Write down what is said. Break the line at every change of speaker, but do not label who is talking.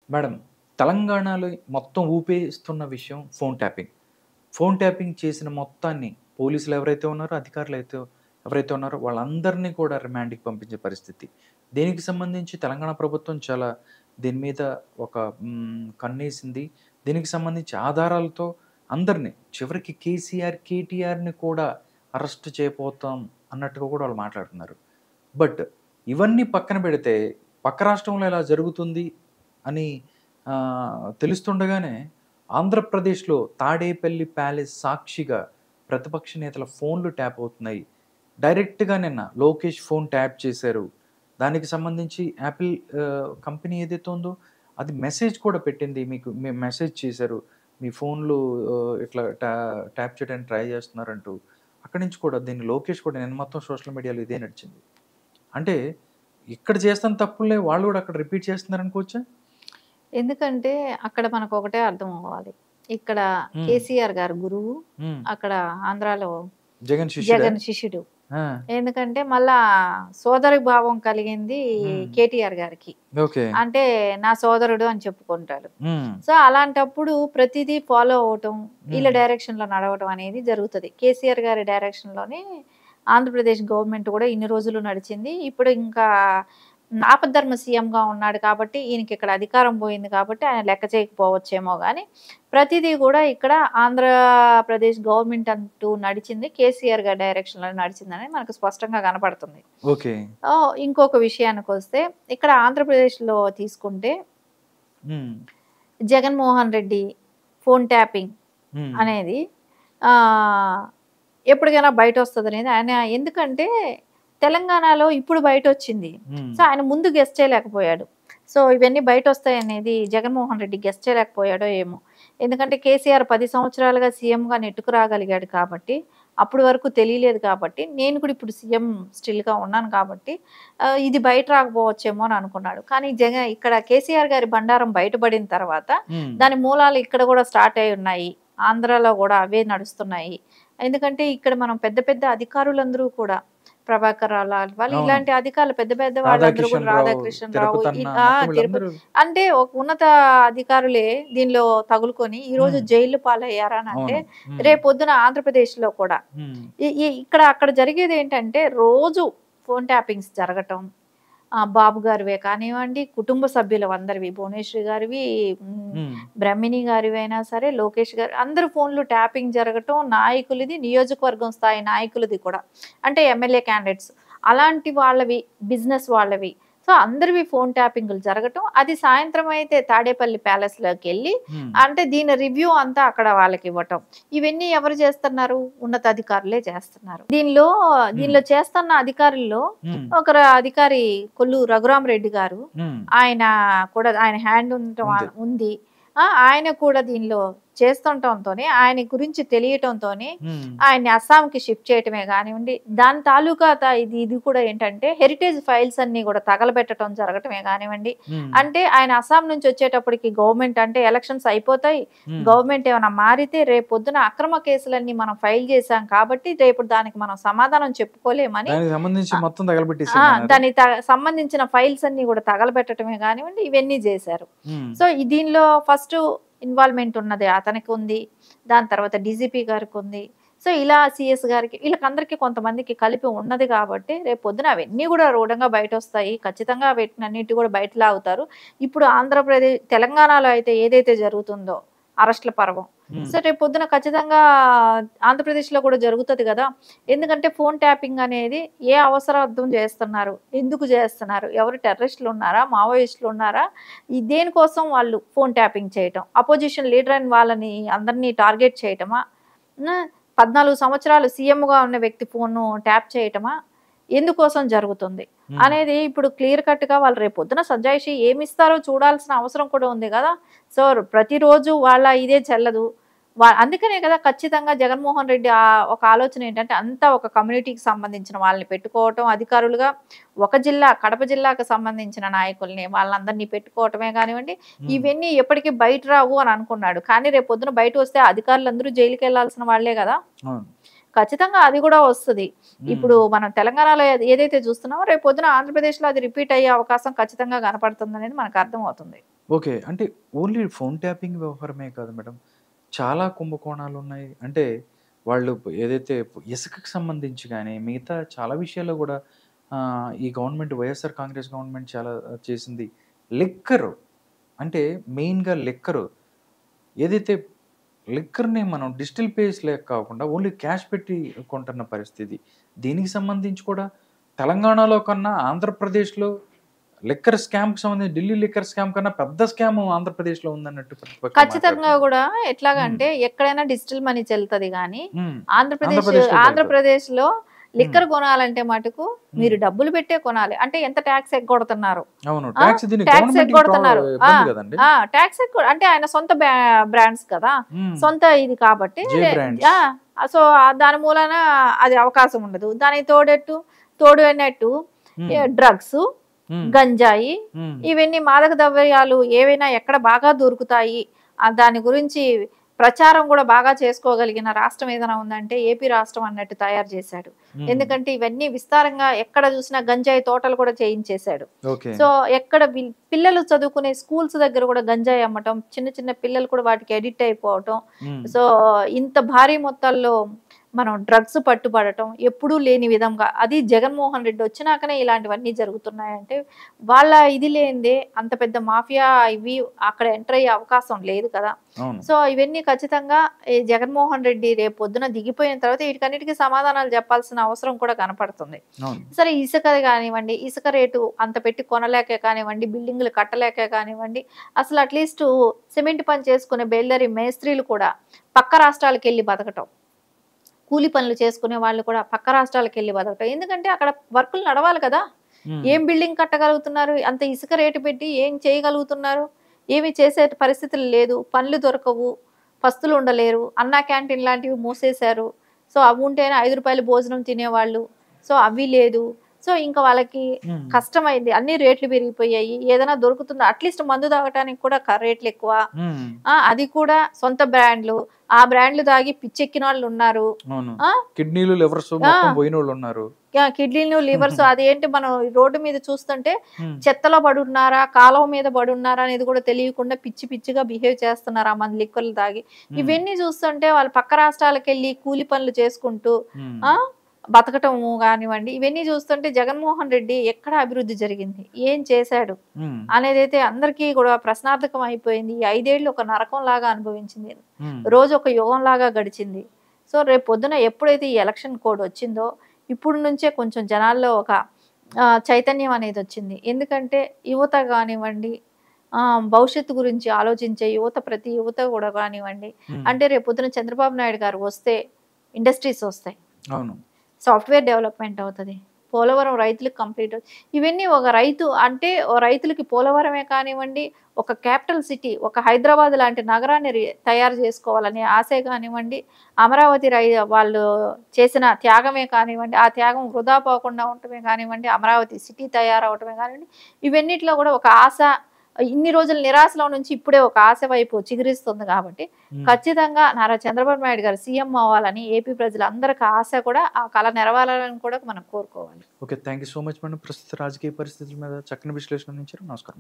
Madam, తెలంగాణలో మొత్తం ఊపేస్తున్న విషయం ఫోన్ ట్యాపింగ్. ఫోన్ ట్యాపింగ్ చేసిన మొత్తాన్ని పోలీసులు ఎవరైతే ఉన్నారో, అధికారులైతే ఎవరైతే ఉన్నారో వాళ్ళందరినీ కూడా రిమాండ్‌కి పంపించే పరిస్థితి. దీనికి సంబంధించి తెలంగాణ ప్రభుత్వం చాలా దీని మీద ఒక కన్నేసింది. దీనికి సంబంధించి ఆధారాలతో అందరిని చివరికి కేసీఆర్, కేటీఆర్‌ని కూడా అరెస్ట్ చేయబోతాం అన్నట్టుగా కూడా వాళ్ళు మాట్లాడుతున్నారు. బట్ ఇవన్నీ పక్కన పెడితే పక్క రాష్ట్రంలో ఇలా జరుగుతుంది అని తెలుస్తుండగానే ఆంధ్రప్రదేశ్‌లో తాడేపల్లి ప్యాలెస్ సాక్షిగా ప్రతిపక్ష నేతల ఫోన్‌లు ట్యాప్ అవుతున్నాయి. డైరెక్ట్‌గా నిన్న లోకేష్ ఫోన్ ట్యాప్ చేశారు. దానికి సంబంధించి యాపిల్ కంపెనీ ఏదైతే ఉందో అది మెసేజ్ కూడా పెట్టింది. మీకు మేము మెసేజ్ చేశారు. మీ ఫోన్‌లు ఇట్లా ట్యాప్ చేయడానికి ట్రై చేస్తున్నారంటూ. అక్కడి నుంచి కూడా దీన్ని లోకేష్ కూడా నిన్న మొత్తం సోషల్ మీడియాలో ఇదే నడిచింది. అంటే ఇక్కడ చేస్తున్న తప్పుల్నే వాళ్ళు గూడా అక్కడ రిపీట్ చేస్తున్నారనుకోవచ్చా?
ఎందుకంటే అక్కడ మనకొకటే అర్థం అవ్వాలి. ఇక్కడ
హ్మ్.
కేసీఆర్ గారు గురువు.
హ్మ్.
అక్కడ ఆంధ్రాలో
జగన్ శిష్యుడా?
జగన్ శిష్యుడు.
ఆ!
ఎందుకంటే మళ్ళా సోదరి భావం కలిగింది
హ్మ్.
కేటీఆర్ గారికి.
ఓకే.
అంటే నా సోదరుడు అని చెప్పుకుంటాడు.
హ్మ్.
సో, అలాంటప్పుడు ప్రతిదీ ఫాలో అవ్వటం, ఈళ్ళ
హ్మ్.
డైరెక్షన్‌లో నడవటం అనేది జరుగుతది. కేసీఆర్ గారి డైరెక్షన్‌లోనే ఆంధ్రప్రదేశ్ గవర్నమెంట్ కూడా ఇన్ని రోజులు నడిచింది. ఇప్పుడు ఇంకా ఆపద్ధర్మ సీఎంగా ఉన్నాడు కాబట్టి, ఈయనకిక్కడ అధికారం పోయింది కాబట్టి ఆయన లెక్క చేయకపోవచ్చేమో గానీ, ప్రతిదీ గూడా ఇక్కడ ఆంధ్రప్రదేశ్ గవర్నమెంట్ అంటూ నడిచింది కేసీఆర్ గారి డైరెక్షన్‌లో నడిచిందని మనకు స్పష్టంగా కనపడుతుంది.
ఓకే.
ఇంకొక విషయానికొస్తే ఇక్కడ ఆంధ్రప్రదేశ్‌లో తీసుకుంటే
హ్మ్.
జగన్మోహన్ రెడ్డి ఫోన్ ట్యాపింగ్
హ్మ్.
అనేది ఆహ్, ఎప్పటికైనా బయటొస్తదనేది ఆయన ఎందుకంటే తెలంగాణలో ఇప్పుడు బయటొచ్చింది.
హ్మ్.
సో, ఆయన ముందు గెస్ చేయలేకపోయాడు. సో, ఇవన్నీ బయటొస్తాయనేది జగన్మోహన్ రెడ్డి గెస్ చేయలేకపోయాడో ఏమో! ఎందుకంటే కేసీఆర్ 10 సంవత్సరాలుగా సీఎంగా నెట్టుకు రాగలిగాడు కాబట్టి, అప్పటి వరకు తెలియలేదు కాబట్టి, నేను కూడా ఇప్పుడు సీఎం స్టిల్‌గా ఉన్నాను కాబట్టి ఇది బయట రాకపోవచ్చేమో అని అనుకున్నాడు. కానీ ఇక్కడ కేసీఆర్ గారి బండారం బయటపడిన తర్వాత
హ్మ్.
దాని మూలాలు ఇక్కడ కూడా స్టార్ట్ అయ్యున్నాయి. ఆంధ్రాలో గూడా అవే నడుస్తున్నాయి. ఎందుకంటే ఇక్కడ మనం పెద్ద పెద్ద అధికారులందరూ కూడా ప్రభాకర్ రావు లాంటి వాళ్ళు
అవును.
ఇలాంటి అధికారులు పెద్ద పెద్ద వాళ్ళందరూ కూడా
రాధాకిషన్ రావు,
రాధాకృష్ణ రావు
తిరుపతన్న మొత్తం
తిరుపతి
వీళ్ళందరూ
అంటే ఒక ఉన్నత అధికారులే దీనిలో తగులుకొని ఈరోజు
హ్మ్.
జైలు పాలయ్యారనంటే
అవును. హ్మ్.
రేపొద్దున ఆంధ్రప్రదేశ్‌లో కూడా
హ్మ్.
ఈ ఈ ఇక్కడ అక్కడ జరిగేదేంటంటే రోజు ఫోన్ ట్యాపింగ్స్ జరగటం. బాబు గారివే కానివ్వండి, కుటుంబ సభ్యులవందరివి భువనేశ్వరి గారివి,
హ్మ్.
బ్రహ్మిణి గారివైనా సరే, లోకేష్ గారు అందరి ఫోన్‌లు ట్యాపింగ్ జరగటం, నాయకులది, నియోజకవర్గం స్థాయి నాయకులది కూడా. అంటే ఎమ్మెల్యే క్యాండిడేట్స్. అలాంటి వాళ్ళవి, బిజినెస్ వాళ్ళవి. సో, అందరివి ఫోన్ ట్యాపింగులు జరగటం. అది సాయంత్రం అయితే తాడేపల్లి ప్యాలెస్‌లోకెళ్ళి
హ్మ్.
అంటే దీని రివ్యూ అంతా అక్కడ వాళ్ళకివ్వటం. ఇవన్నీ ఎవరు చేస్తున్నారు? ఉన్నతాధికారులే చేస్తున్నారు. దీనిలో
హ్మ్.
దీనిలో చేస్తున్న అధికారుల్లో
హ్మ్.
ఒకరు అధికారి కొల్లు రఘురామరెడ్డి గారు.
హ్మ్.
ఆయన కూడా ఆయన హ్యాండ్ ఉండటం
ఉంది.
ఉంది. ఆయన కూడా దీనిలో చేస్తుంటంతోనే, ఆయన గురించి తెలియటంతోనే
హ్మ్.
ఆయన్ని అస్సాంకి షిఫ్ట్ చేయటమే గానివ్వండి, దాని తాలూకా ఇది ఇది కూడా ఏంటంటే హెరిటేజ్ ఫైల్స్ అన్నీ గూడా తగలబెట్టటం జరగటమే గానివ్వండి.
హ్మ్.
అంటే ఆయన అస్సాం నుంచి వచ్చేటప్పటికి గవర్నమెంట్ అంటే ఎలక్షన్స్ అయిపోతాయి.
హ్మ్.
గవర్నమెంట్ ఏమైనా మారితే రేపొద్దున అక్రమ కేసులన్నీ మనం ఫైల్ చేశాం కాబట్టి, రేపు దానికి మనం సమాధానం చెప్పుకోలేమని
దానికి సంబంధించి
ఆహ్,
మొత్తం
ఆ!
తగలబెట్టేసేయమన్నారా?
దానికి సంబంధించిన ఫైల్స్ అన్నీ గూడా తగలబెట్టటమే గానివ్వండి, ఇవన్నీ జేశారు.
హ్మ్.
సో, దీనిలో ఫస్టు ఇన్వాల్వ్‌మెంట్ ఉన్నది అతనికుంది. దాని తర్వాత డీజీపీ గారికుంది. సో, ఇలా సీఎస్ గారికి వీళ్ళకందరికి కొంతమందికి కలిపి ఉన్నది గాబట్టి, రేపొద్దున అవన్నీ గూడా రూఢంగా బయటొస్తాయి. ఖచ్చితంగా వీటినన్నిటి గూడా బయట లాగుతారు. ఇప్పుడు తెలంగాణలో అయితే ఏదైతే జరుగుతుందో అరెస్ట్‌ల పర్వం.
హ్మ్.
సో, రేపొద్దున ఖచ్చితంగా ఆంధ్రప్రదేశ్‌లో గూడా జరుగుతది గదా! ఎందుకంటే ఫోన్ ట్యాపింగ్ అనేది ఏ అవసరార్థం జేస్తున్నారు? ఎందుకు జేస్తున్నారు? ఎవరు టెర్రరిస్టులున్నారా? మావోయిస్టులున్నారా? దేనికోసం వాళ్ళు ఫోన్ ట్యాపింగ్ చేయటం. అపోజిషన్ లీడర్ అయిన వాళ్ళని అందరిని టార్గెట్ చేయటమా? హ్మ్. 14 సంవత్సరాలు సీఎంగా ఉన్న వ్యక్తి ఫోను ట్యాప్ చేయటమా? ఎందుకోసం జరుగుతుంది?
హ్మ్.
అనేది ఇప్పుడు క్లియర్ కట్‌గా వాళ్ళు రేపొద్దున సంజాయిషీ ఏమిస్తారో చూడాల్సిన అవసరం కూడా ఉంది గదా! సో, ప్రతిరోజు వాళ్ళ ఇదే చెల్లదు. అందుకనే కదా ఖచ్చితంగా జగన్మోహన్ రెడ్డి ఒక ఆలోచన ఏంటంటే అంతా ఒక కమ్యూనిటీకి సంబంధించిన వాళ్ళని పెట్టుకోవటం అధికారులుగా, ఒక జిల్లా కడప జిల్లాకు సంబంధించిన నాయకుల్ని వాళ్ళందరినీ పెట్టుకోవటమే గానివ్వండి,
హ్మ్.
ఇవన్నీ ఎప్పటికి బయట రావు అని అనుకున్నాడు. కానీ రేపొద్దున బయటొస్తే అధికారులందరూ జైలుకెళ్లాల్సిన వాళ్ళే గదా!
అవును.
ఖచ్చితంగా అది గూడా వస్తది.
హ్మ్.
ఇప్పుడు మనం తెలంగాణలో ఏదైతే చూస్తున్నామో రేపొద్దున ఆంధ్రప్రదేశ్‌లో అది రిపీట్ అయ్యే అవకాశం ఖచ్చితంగా కనపడుతుందనేది మనకు అర్థమవుతుంది.
ఓకే. అంటే ఓన్లీ ఫోన్ ట్యాపింగ్ వ్యవహారమే కాదు మేడం. చాలా కుంభకోణాలున్నాయి. అంటే వాళ్ళు ఏదైతే ఇసుకకి సంబంధించి గాని, మిగతా చాలా విషయాల్లో గూడా ఈ గవర్నమెంట్ వైఎస్ఆర్ కాంగ్రెస్ గవర్నమెంట్ చాలా చేసింది. లిక్కరు అంటే మెయిన్‌గా లిక్కరు. ఏదైతే లిక్కర్‌ని మనం డిజిటల్ పేస్ లేక కాకుండా ఓన్లీ క్యాష్ పెట్టి కొంటున్న పరిస్థితి. దీనికి సంబంధించి కూడా తెలంగాణలో కన్నా ఆంధ్రప్రదేశ్‌లో లిక్కర్ స్కామ్‌కి సంబంధించి ఢిల్లీ లిక్కర్ స్కామ్ కన్నా పెద్ద స్కామ్ ఆంధ్రప్రదేశ్‌లో ఉందన్నట్టు ప్రతిపక్షం
ఖచ్చితంగా
మాట్లాడుతుంది.
కూడా
హ్మ్.
ఎట్లాగంటే ఎక్కడైనా డిజిటల్ మనీ చెల్తది గానీ,
హ్మ్.
ఆంధ్రప్రదేశ్
ఆంధ్రప్రదేశ్‌లో చెల్తది.
ఆంధ్రప్రదేశ్‌లో
హ్మ్.
లిక్కర్ కొనాలంటే మటుకు మీరు
హ్మ్.
డబ్బులు పెట్టే కొనాలి. అంటే ఎంత టాక్స్ ఎగ్గొడుతున్నారు.
అవును.
ఆ!
టాక్స్ దీనికి
టాక్స్
గవర్నమెంట్‌కి
ఎగ్గొడుతున్నారు. ఆ!
ఇబ్బంది గదండీ!
ఆ! టాక్స్ అంటే ఆయన సొంత బ్రాండ్స్ కదా!
హ్మ్.
సొంత ఇది కాబట్టి
జే బ్రాండ్స్.
ఆ! సో, దాని మూలాన అది అవకాశం ఉండదు. దానికి తోడు అన్నట్టు
హ్మ్.
డ్రగ్సు,
హ్మ్.
గంజాయి
హ్మ్.
ఇవన్నీ మాదక ద్రవ్యాలు ఏవైనా ఎక్కడ బాగా దొరుకుతాయి, దాని గురించి ప్రచారం కూడా బాగా చేసుకోగలిగిన రాష్ట్రం ఏదైనా ఉందంటే ఏపీ రాష్ట్రం అన్నట్టు తయారు చేశాడు.
హ్మ్.
ఎందుకంటే ఇవన్నీ విస్తారంగా ఎక్కడ చూసినా గంజాయి తోటలు కూడా చేయించేశాడు.
ఓకే.
సో, ఎక్కడ పిల్లలు చదువుకునే స్కూల్స్ దగ్గర కూడా గంజాయి అమ్మటం, చిన్న చిన్న పిల్లలు కూడా వాటికి అడిక్ట్ అయిపోవటం.
హ్మ్.
సో, ఇంత భారీ మొత్తాల్లో మనం డ్రగ్స్ పట్టుబడటం ఎప్పుడూ లేని విధంగా అది జగన్మోహన్ రెడ్డి వచ్చినాకనే ఇలాంటివన్నీ జరుగుతున్నాయంటే వాళ్ళ ఇది లేనిదే అంత పెద్ద మాఫియా ఇవి అక్కడ ఎంటర్ అయ్యే అవకాశం లేదు కదా!
అవును.
సో, ఇవన్నీ ఖచ్చితంగా ఈ జగన్మోహన్ రెడ్డి రేపు పొద్దున దిగిపోయిన తర్వాత వీటికన్నిటికి సమాధానాలు చెప్పాల్సిన అవసరం కూడా కనపడుతుంది.
అవును.
సరే ఇసుక కానివ్వండి, ఇసుక రేటు అంత పెట్టి కొనలేకే కానివ్వండి, బిల్డింగులు కట్టలేకే కానివ్వండి, అసలు అట్‌లీస్ట్ సిమెంట్ పని చేసుకునే బేల్దారి మేస్త్రీలు కూడా పక్క రాష్ట్రాలకెళ్ళి బతకటం. కూలి పనులు చేసుకునే వాళ్ళు కూడా పక్క రాష్ట్రాలకెళ్ళి బతకటం. ఎందుకంటే అక్కడ వర్కులు నడవాలి కదా!
హ్మ్.
ఏం బిల్డింగ్ కట్టగలుగుతున్నారు? అంత ఇసుక రేటు పెట్టి ఏం చేయగలుగుతున్నారు? ఏమి చేసే పరిస్థితులు లేదు. పనులు దొరకవు. పస్తులు ఉండలేరు. అన్నా క్యాంటీన్ లాంటివి మూసేశారు. సో, అవి ఉంటేనే రూ. 5 భోజనం తినేవాళ్ళు. సో, అవి లేదు. సో, ఇంక వాళ్ళకి
హ్మ్.
కష్టమైంది. అన్ని రేట్లు పెరిగిపోయాయి. ఏదైనా దొరుకుతుందా? అట్‌లీస్ట్ మందు తాగటానికి కూడా రేట్లెక్కువ.
హ్మ్.
అది కూడా సొంత బ్రాండ్‌లు. ఆ బ్రాండ్‌లు తాగి పిచ్చెక్కినోళ్ళున్నారు.
అవును.
ఆ!
కిడ్నీలు, లివర్స్
ఆ!
మొత్తం పోయినోళ్ళున్నారు.
కిడ్నీలు, లివర్స్ అదేంటి మనం రోడ్డు మీద చూస్తుంటే
హ్మ్.
చెత్తలో పడున్నారా? కాలువ మీద పడున్నారా? అనేది కూడా తెలియకుండా పిచ్చి పిచ్చిగా బిహేవ్ చేస్తున్నారు. ఆ మంది లిక్కర్లు తాగి.
హ్మ్.
ఇవన్నీ చూస్తుంటే వాళ్ళు పక్క రాష్ట్రాలకెళ్ళి కూలి పనులు చేసుకుంటూ
హ్మ్.
ఆ! బతకటము గానివ్వండి, ఇవన్నీ చూస్తుంటే జగన్మోహన్ రెడ్డి ఎక్కడ అభివృద్ధి జరిగింది? ఏం చేశాడు?
హ్మ్.
అనేదైతే అందరికీ కూడా ప్రశ్నార్థకం అయిపోయింది. ఈ 5 ఏళ్ళు ఒక నరకంలాగా అనుభవించింది.
హ్మ్.
రోజు ఒక యుగంలాగా గడిచింది. సో, రేపు పొద్దున ఎప్పుడైతే ఈ ఎలక్షన్ కోడ్ వచ్చిందో, ఇప్పుడు నుంచే కొంచెం జనాల్లో ఒక చైతన్యం అనేదొచ్చింది. ఎందుకంటే యువత గానివ్వండి, భవిష్యత్తు గురించి ఆలోచించే యువత ప్రతి యువత కూడా గానివ్వండి,
హ్మ్.
అంటే రేపు పొద్దున చంద్రబాబు నాయుడు గారు వస్తే ఇండస్ట్రీస్ వస్తాయి.
అవును.
సాఫ్ట్‌వేర్ డెవలప్‌మెంట్ అవుతది. పోలవరం రైతులకు కంప్లీట్ ఇవన్నీ ఒక రైతు అంటే రైతులకి పోలవరమే కానివ్వండి, ఒక క్యాపిటల్ సిటీ, ఒక హైదరాబాద్ లాంటి నగరాన్ని తయారు చేసుకోవాలనే ఆశే కానివ్వండి, అమరావతి వాళ్ళు చేసిన త్యాగమే కానివ్వండి, ఆ త్యాగం వృధా పోకుండా ఉండటమే కానివ్వండి, అమరావతి సిటీ తయారవ్వటమే కానివ్వండి, ఇవన్నిట్లో కూడా ఒక ఆశ ఇన్ని రోజులు నిరాశలో నుంచి ఇప్పుడే ఒక ఆశ వైపు చిగురిస్తుంది కాబట్టి,
హ్మ్.
ఖచ్చితంగా నారా చంద్రబాబు నాయుడు గారు సీఎం అవ్వాలని ఏపీ ప్రజలందరికి ఆశ కూడా, ఆ కల నెరవేరాలని కూడా మనం కోరుకోవాలి.
Okay. Thank you so much madam. ప్రస్తుత రాజకీయ పరిస్థితుల మీద చక్కని విశ్లేషణ అందించారు. నమస్కారం.